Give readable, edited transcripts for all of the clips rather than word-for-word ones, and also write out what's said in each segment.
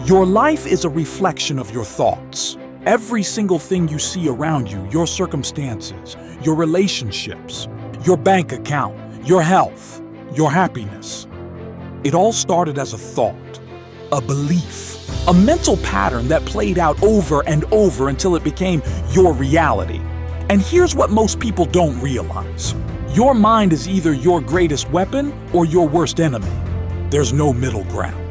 Your life is a reflection of your thoughts. Every single thing you see around you, your circumstances, your relationships, your bank account, your health, your happiness, it all started as a thought, a belief, a mental pattern that played out over and over until it became your reality. And here's what most people don't realize. Your mind is either your greatest weapon or your worst enemy. There's no middle ground.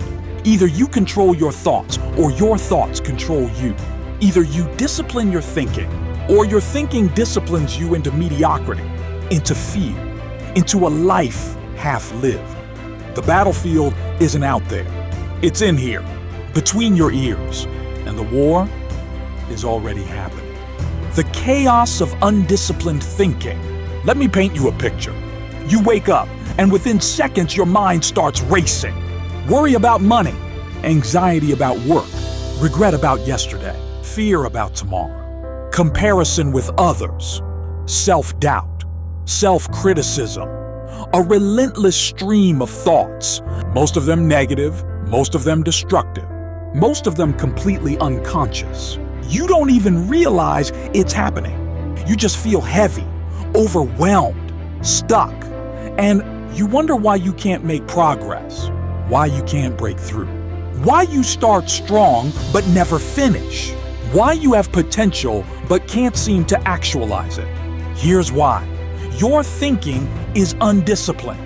Either you control your thoughts or your thoughts control you. Either you discipline your thinking or your thinking disciplines you into mediocrity, into fear, into a life half-lived. The battlefield isn't out there. It's in here, between your ears, and the war is already happening. The chaos of undisciplined thinking. Let me paint you a picture. You wake up, and within seconds your mind starts racing. Worry about money, anxiety about work, regret about yesterday, fear about tomorrow, comparison with others, self-doubt, self-criticism, a relentless stream of thoughts, most of them negative, most of them destructive, most of them completely unconscious. You don't even realize it's happening. You just feel heavy, overwhelmed, stuck, and you wonder why you can't make progress, why you can't break through, why you start strong but never finish, why you have potential but can't seem to actualize it. Here's why. Your thinking is undisciplined.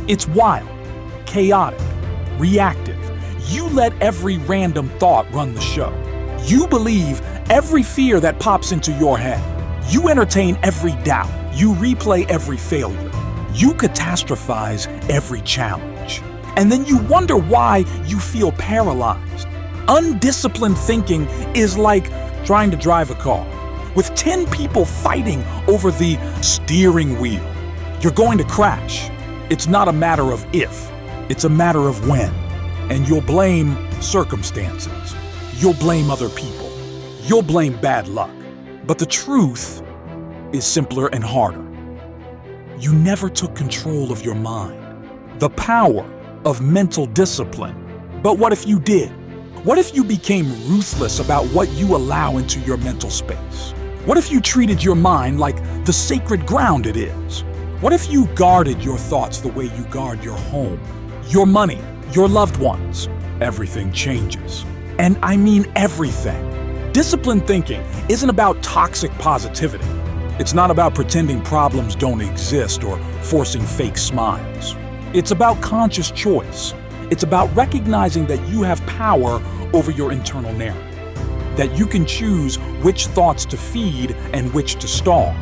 It's wild, chaotic, reactive. You let every random thought run the show. You believe every fear that pops into your head. You entertain every doubt. You replay every failure. You catastrophize every challenge. And then you wonder why you feel paralyzed. Undisciplined thinking is like trying to drive a car with 10 people fighting over the steering wheel. You're going to crash. It's not a matter of if, it's a matter of when. And you'll blame circumstances. You'll blame other people. You'll blame bad luck. But the truth is simpler and harder. You never took control of your mind, the power of mental discipline. But what if you did? What if you became ruthless about what you allow into your mental space? What if you treated your mind like the sacred ground it is? What if you guarded your thoughts the way you guard your home, your money, your loved ones? Everything changes. And I mean everything. Disciplined thinking isn't about toxic positivity. It's not about pretending problems don't exist or forcing fake smiles. It's about conscious choice. It's about recognizing that you have power over your internal narrative, that you can choose which thoughts to feed and which to starve,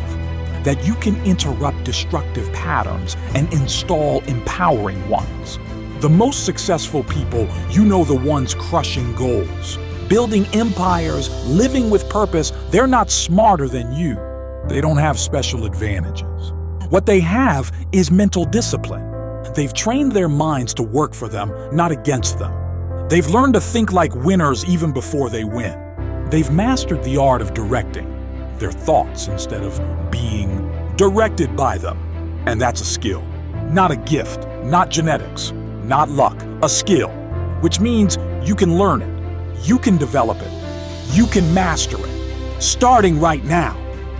that you can interrupt destructive patterns and install empowering ones. The most successful people, you know, the ones crushing goals, building empires, living with purpose, they're not smarter than you. They don't have special advantages. What they have is mental discipline. They've trained their minds to work for them, not against them. They've learned to think like winners even before they win. They've mastered the art of directing their thoughts instead of being directed by them. And that's a skill, not a gift, not genetics, not luck, a skill, which means you can learn it, you can develop it, you can master it, starting right now.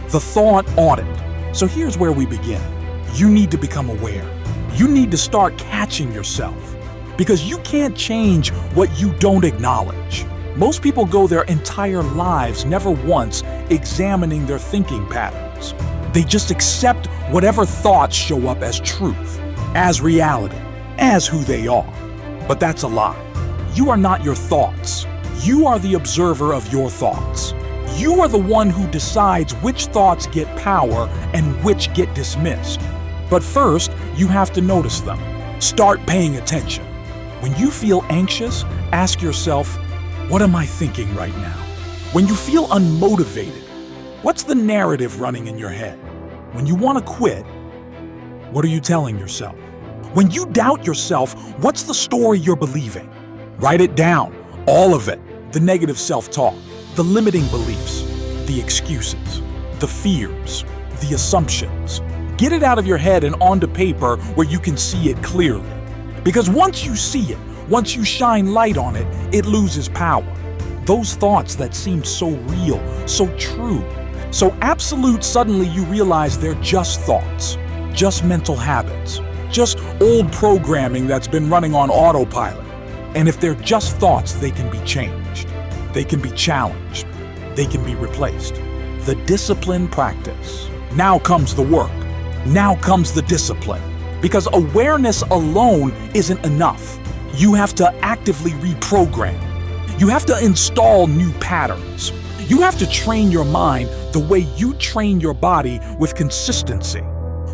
The thought audit. So here's where we begin. You need to become aware. You need to start catching yourself, because you can't change what you don't acknowledge. Most people go their entire lives never once examining their thinking patterns. They just accept whatever thoughts show up as truth, as reality, as who they are. But that's a lie. You are not your thoughts. You are the observer of your thoughts. You are the one who decides which thoughts get power and which get dismissed. But first, you have to notice them. Start paying attention. When you anxious, anxious, ask yourself, what am I thinking right now? When you feel unmotivated, what's the narrative running in your head? When you want to quit, what are you telling yourself? When you doubt yourself, what's the story you're believing? Write it down, all of it. The negative self-talk, the limiting beliefs, the excuses, the fears, the assumptions. Get it out of your head and onto paper where you can see it clearly. Because once you see it, Once you shine light on it, it loses power. Those thoughts that seemed so real, so true, so absolute, suddenly you realize they're just thoughts, just mental habits, just old programming that's been running on autopilot. And if they're just thoughts, they can be changed. They can be challenged. They can be replaced. The discipline practice. Now comes the work. Now comes the discipline. Because awareness alone isn't enough. You have to actively reprogram. You have to install new patterns. You have to train your mind the way you train your body, with consistency,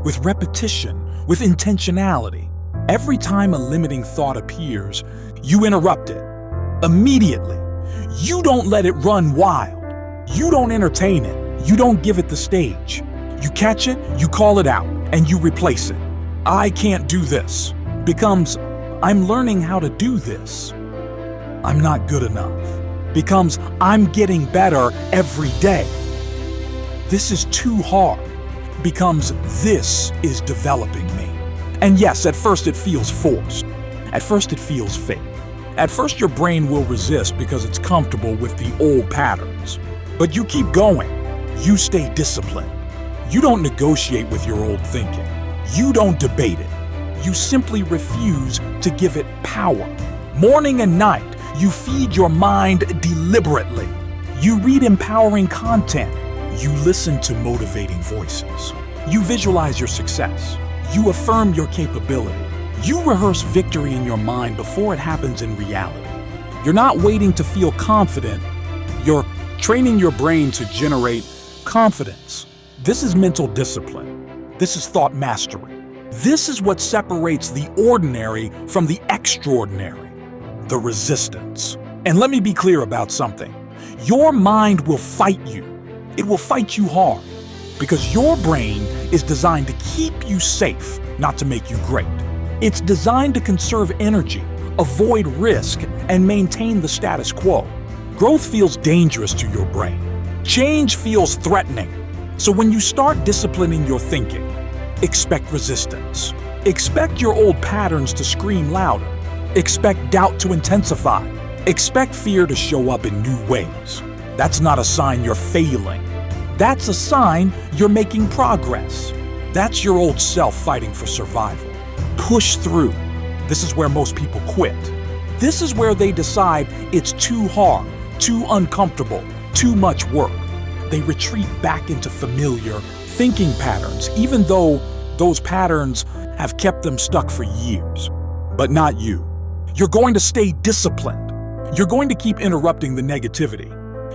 with repetition, with intentionality. Every time a limiting thought appears, you interrupt it immediately. You don't let it run wild. You don't entertain it. You don't give it the stage. You catch it, you call it out, and you replace it. I can't do this becomes I'm learning how to do this. I'm not good enough becomes I'm getting better every day. This is too hard becomes this is developing me. And yes, at first it feels forced. At first it feels fake. At first your brain will resist because it's comfortable with the old patterns. But you keep going. You stay disciplined. You don't negotiate with your old thinking. You don't debate it. You simply refuse to give it power. Morning and night, you feed your mind deliberately. You read empowering content. You listen to motivating voices. You visualize your success. You affirm your capability. You rehearse victory in your mind before it happens in reality. You're not waiting to feel confident. You're training your brain to generate confidence. This is mental discipline. This is thought mastery. This is what separates the ordinary from the extraordinary, the resistance. And let me be clear about something. Your mind will fight you. It will fight you hard because your brain is designed to keep you safe, not to make you great. It's designed to conserve energy, avoid risk, and maintain the status quo. Growth feels dangerous to your brain. Change feels threatening. So when you start disciplining your thinking, expect resistance. Expect your old patterns to scream louder. Expect doubt to intensify. Expect fear to show up in new ways. That's not a sign you're failing. That's a sign you're making progress. That's your old self fighting for survival. Push through. This is where most people quit. This is where they decide it's too hard, too uncomfortable, too much work. They retreat back into familiar thinking patterns, even though those patterns have kept them stuck for years. But not you. You're going to stay disciplined. You're going to keep interrupting the negativity.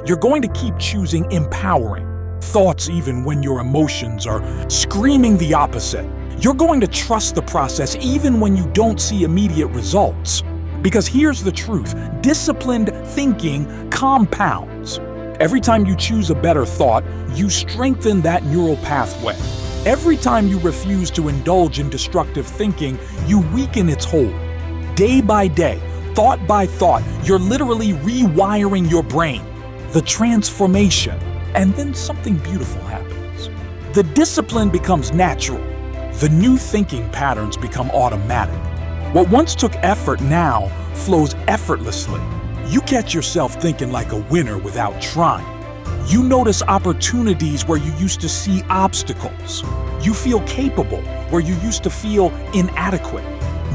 You're going to keep choosing empowering thoughts even when your emotions are screaming the opposite. You're going to trust the process even when you don't see immediate results. Because here's the truth, disciplined thinking compounds. Every time you choose a better thought, you strengthen that neural pathway. Every time you refuse to indulge in destructive thinking, you weaken its hold. Day by day, thought by thought, you're literally rewiring your brain. The transformation, and then something beautiful happens. The discipline becomes natural. The new thinking patterns become automatic. What once took effort now flows effortlessly. You catch yourself thinking like a winner without trying. You notice opportunities where you used to see obstacles. You feel capable where you used to feel inadequate.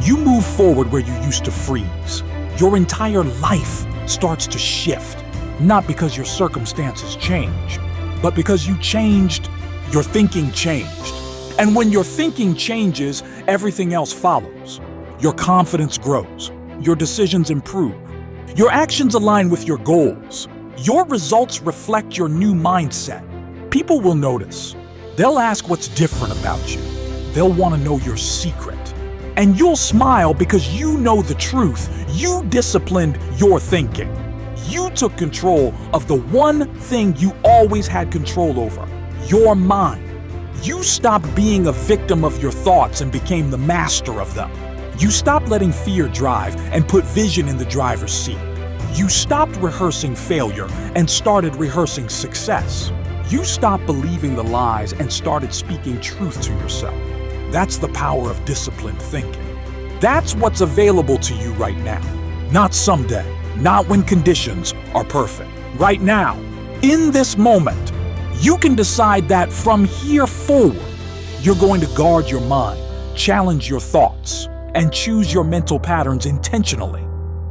You move forward where you used to freeze. Your entire life starts to shift, not because your circumstances changed, but because you changed, your thinking changed. And when your thinking changes, everything else follows. Your confidence grows. Your decisions improve. Your actions align with your goals. Your results reflect your new mindset. People will notice. They'll ask what's different about you. They'll want to know your secret. And you'll smile because you know the truth. You disciplined your thinking. You took control of the one thing you always had control over, your mind. You stopped being a victim of your thoughts and became the master of them. You stopped letting fear drive and put vision in the driver's seat. You stopped rehearsing failure and started rehearsing success. You stopped believing the lies and started speaking truth to yourself. That's the power of disciplined thinking. That's what's available to you right now. Not someday, not when conditions are perfect. Right now, in this moment, you can decide that from here forward, you're going to guard your mind, challenge your thoughts, and choose your mental patterns intentionally.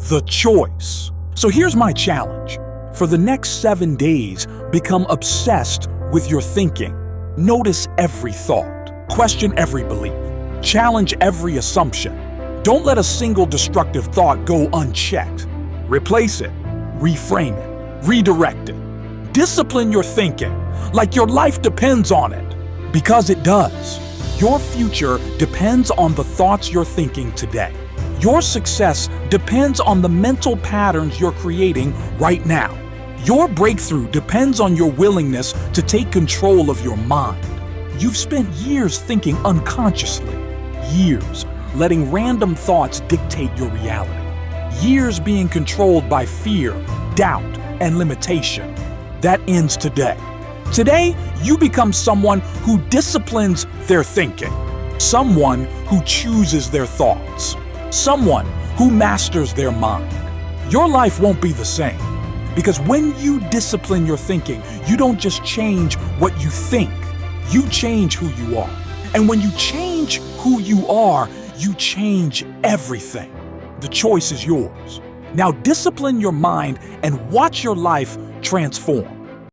The choice. So here's my challenge. For the next 7 days, become obsessed with your thinking. Notice every thought. Question every belief. Challenge every assumption. Don't let a single destructive thought go unchecked. Replace it, reframe it, redirect it. Discipline your thinking like your life depends on it. Because it does. Your future depends on the thoughts you're thinking today. Your success depends on the mental patterns you're creating right now. Your breakthrough depends on your willingness to take control of your mind. You've spent years thinking unconsciously. Years letting random thoughts dictate your reality. Years being controlled by fear, doubt, and limitation. That ends today. Today, you become someone who disciplines their thinking. Someone who chooses their thoughts. Someone who masters their mind. Your life won't be the same. Because when you discipline your thinking, you don't just change what you think. You change who you are. And when you change who you are, you change everything. The choice is yours. Now discipline your mind and watch your life transform.